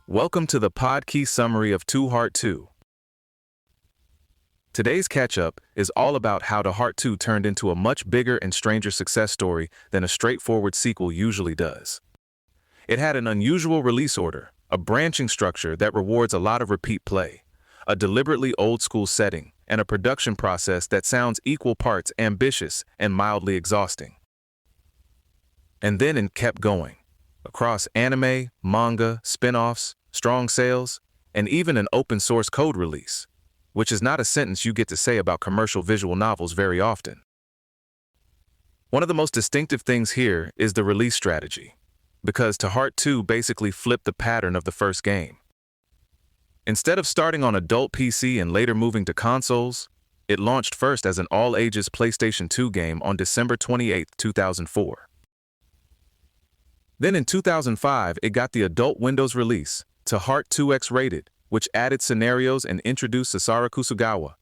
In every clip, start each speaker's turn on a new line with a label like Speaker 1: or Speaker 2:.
Speaker 1: Welcome to the Podkey summary of To Heart 2. Today's catch-up is all about how To Heart 2 turned into a much bigger and stranger success story than a straightforward sequel usually does. It had an unusual release order, a branching structure that rewards a lot of repeat play, a deliberately old-school setting, and a production process that sounds equal parts ambitious and mildly exhausting. And then it kept going. Across anime, manga, spin-offs, strong sales, and even an open-source code release, which is not a sentence you get to say about commercial visual novels very often. One of the most distinctive things here is the release strategy, because To Heart 2 basically flipped the pattern of the first game. Instead of starting on adult PC and later moving to consoles, it launched first as an all-ages PlayStation 2 game on December 28, 2004. Then in 2005, it got the adult Windows release, To Heart 2X Rated, which added scenarios and introduced Sasara Kusugawa.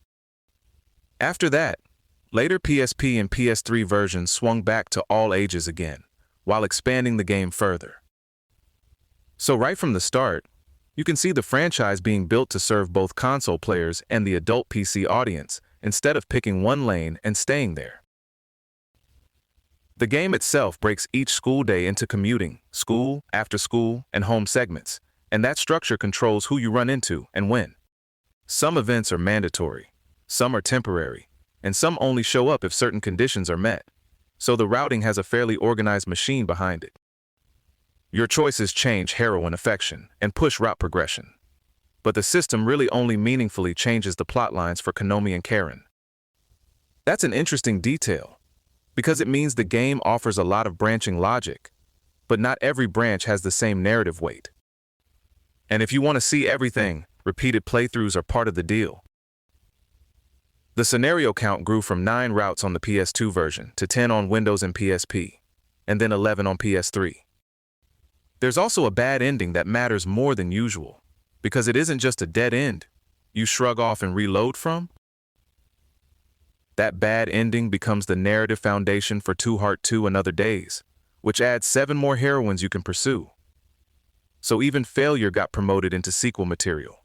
Speaker 1: After that, later PSP and PS3 versions swung back to all ages again, while expanding the game further. So right from the start, you can see the franchise being built to serve both console players and the adult PC audience, instead of picking one lane and staying there. The game itself breaks each school day into commuting, school, after school, and home segments, and that structure controls who you run into and when. Some events are mandatory, some are temporary, and some only show up if certain conditions are met, so the routing has a fairly organized machine behind it. Your choices change heroine affection and push route progression, but the system really only meaningfully changes the plotlines for Konomi and Karen. That's an interesting detail, because it means the game offers a lot of branching logic, but not every branch has the same narrative weight. And if you want to see everything, repeated playthroughs are part of the deal. The scenario count grew from 9 routes on the PS2 version to 10 on Windows and PSP, and then 11 on PS3. There's also a bad ending that matters more than usual, because it isn't just a dead end you shrug off and reload from. That bad ending becomes the narrative foundation for To Heart 2 and Other Days, which adds 7 more heroines you can pursue. So even failure got promoted into sequel material.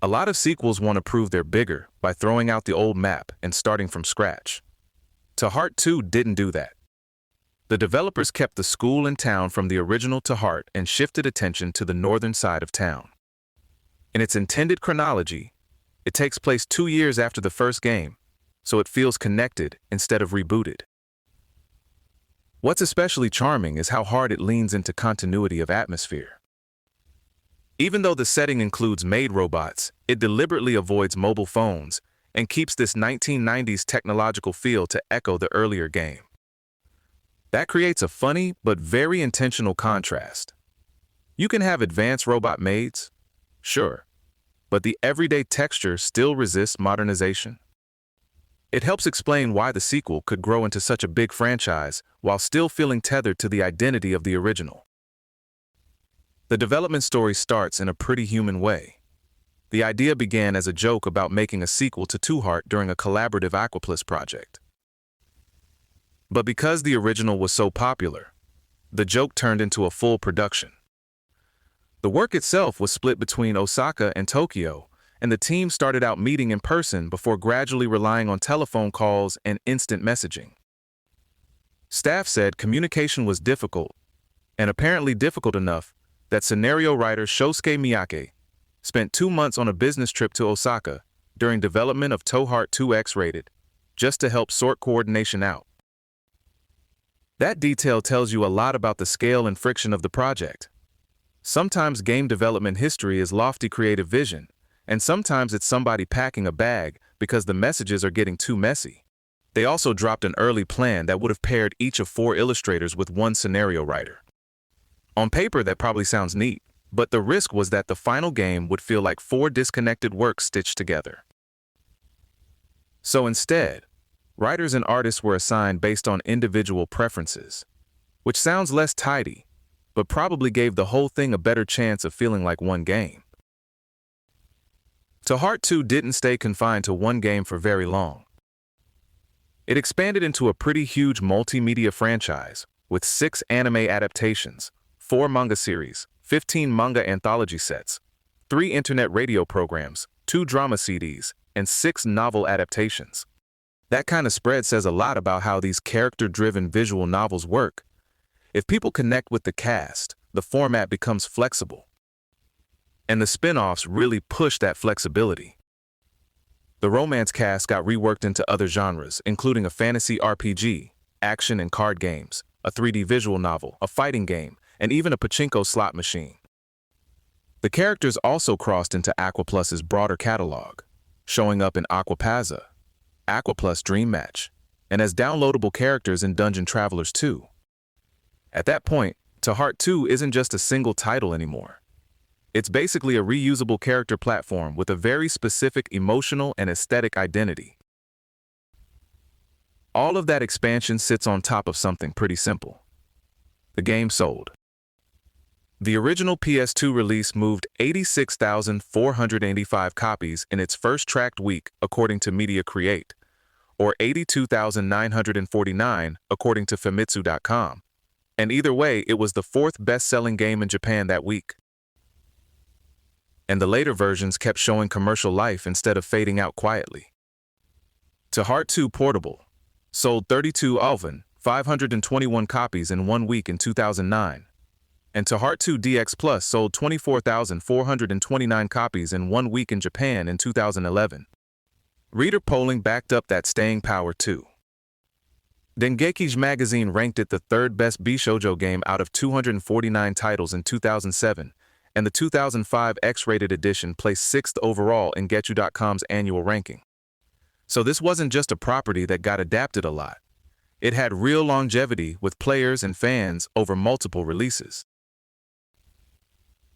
Speaker 1: A lot of sequels want to prove they're bigger by throwing out the old map and starting from scratch. To Heart 2 didn't do that. The developers kept the school and town from the original To Heart and shifted attention to the northern side of town. In its intended chronology, it takes place 2 years after the first game, so it feels connected instead of rebooted. What's especially charming is how hard it leans into continuity of atmosphere. Even though the setting includes maid robots, it deliberately avoids mobile phones and keeps this 1990s technological feel to echo the earlier game. That creates a funny but very intentional contrast. You can have advanced robot maids, sure, but the everyday texture still resists modernization. It helps explain why the sequel could grow into such a big franchise while still feeling tethered to the identity of the original. The development story starts in a pretty human way. The idea began as a joke about making a sequel to To Heart during a collaborative Aquaplus project. But because the original was so popular, the joke turned into a full production. The work itself was split between Osaka and Tokyo, and the team started out meeting in person before gradually relying on telephone calls and instant messaging. Staff said communication was difficult, and apparently difficult enough that scenario writer Shosuke Miyake spent 2 months on a business trip to Osaka during development of To Heart 2X Rated, just to help sort coordination out. That detail tells you a lot about the scale and friction of the project. Sometimes game development history is lofty creative vision, and sometimes it's somebody packing a bag because the messages are getting too messy. They also dropped an early plan that would have paired each of 4 illustrators with 1 scenario writer. On paper, that probably sounds neat, but the risk was that the final game would feel like 4 disconnected works stitched together. So instead, writers and artists were assigned based on individual preferences, which sounds less tidy, but probably gave the whole thing a better chance of feeling like one game. To Heart 2 didn't stay confined to one game for very long. It expanded into a pretty huge multimedia franchise with 6 anime adaptations, 4 manga series, 15 manga anthology sets, 3 internet radio programs, 2 drama CDs, and 6 novel adaptations. That kind of spread says a lot about how these character-driven visual novels work. If people connect with the cast, the format becomes flexible. And the spin-offs really push that flexibility. The romance cast got reworked into other genres, including a fantasy RPG, action and card games, a 3D visual novel, a fighting game, and even a pachinko slot machine. The characters also crossed into Aquaplus's broader catalog, showing up in Aquapazza, Aquaplus Dream Match, and as downloadable characters in Dungeon Travelers 2. At that point, To Heart 2 isn't just a single title anymore. It's basically a reusable character platform with a very specific emotional and aesthetic identity. All of that expansion sits on top of something pretty simple. The game sold. The original PS2 release moved 86,485 copies in its first tracked week, according to Media Create, or 82,949 according to Famitsu.com. And either way, it was the 4th best-selling game in Japan that week. And the later versions kept showing commercial life instead of fading out quietly. To Heart 2 Portable sold 32,521 copies in 1 week in 2009. And To Heart 2 DX Plus sold 24,429 copies in 1 week in Japan in 2011. Reader polling backed up that staying power too. Dengeki's magazine ranked it the 3rd best Bishoujo game out of 249 titles in 2007, and the 2005 X-rated edition placed 6th overall in Getu.com's annual ranking. So this wasn't just a property that got adapted a lot. It had real longevity with players and fans over multiple releases.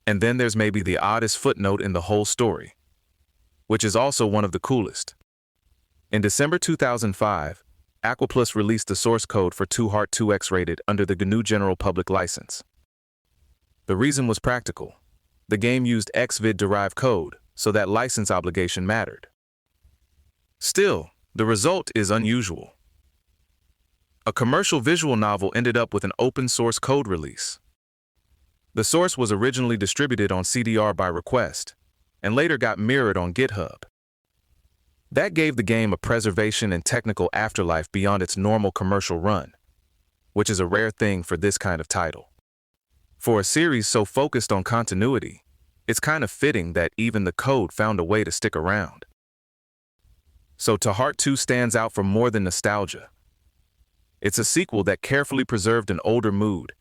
Speaker 1: And then there's maybe the oddest footnote in the whole story, which is also one of the coolest. In December 2005, Aquaplus released the source code for To Heart 2 X-rated under the GNU General Public License. The reason was practical. The game used Xvid-derived code, so that license obligation mattered. Still, the result is unusual. A commercial visual novel ended up with an open-source code release. The source was originally distributed on CDR by request, and later got mirrored on GitHub. That gave the game a preservation and technical afterlife beyond its normal commercial run, which is a rare thing for this kind of title. For a series so focused on continuity, it's kind of fitting that even the code found a way to stick around. So To Heart 2 stands out for more than nostalgia. It's a sequel that carefully preserved an older mood,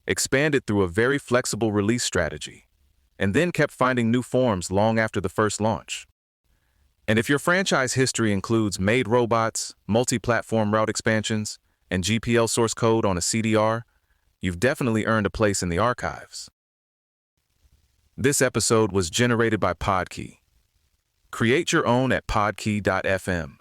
Speaker 1: expanded through a very flexible release strategy, and then kept finding new forms long after the first launch. And if your franchise history includes made robots, multi-platform route expansions, and GPL source code on a CDR, you've definitely earned a place in the archives. This episode was generated by Podkey. Create your own at podkey.fm.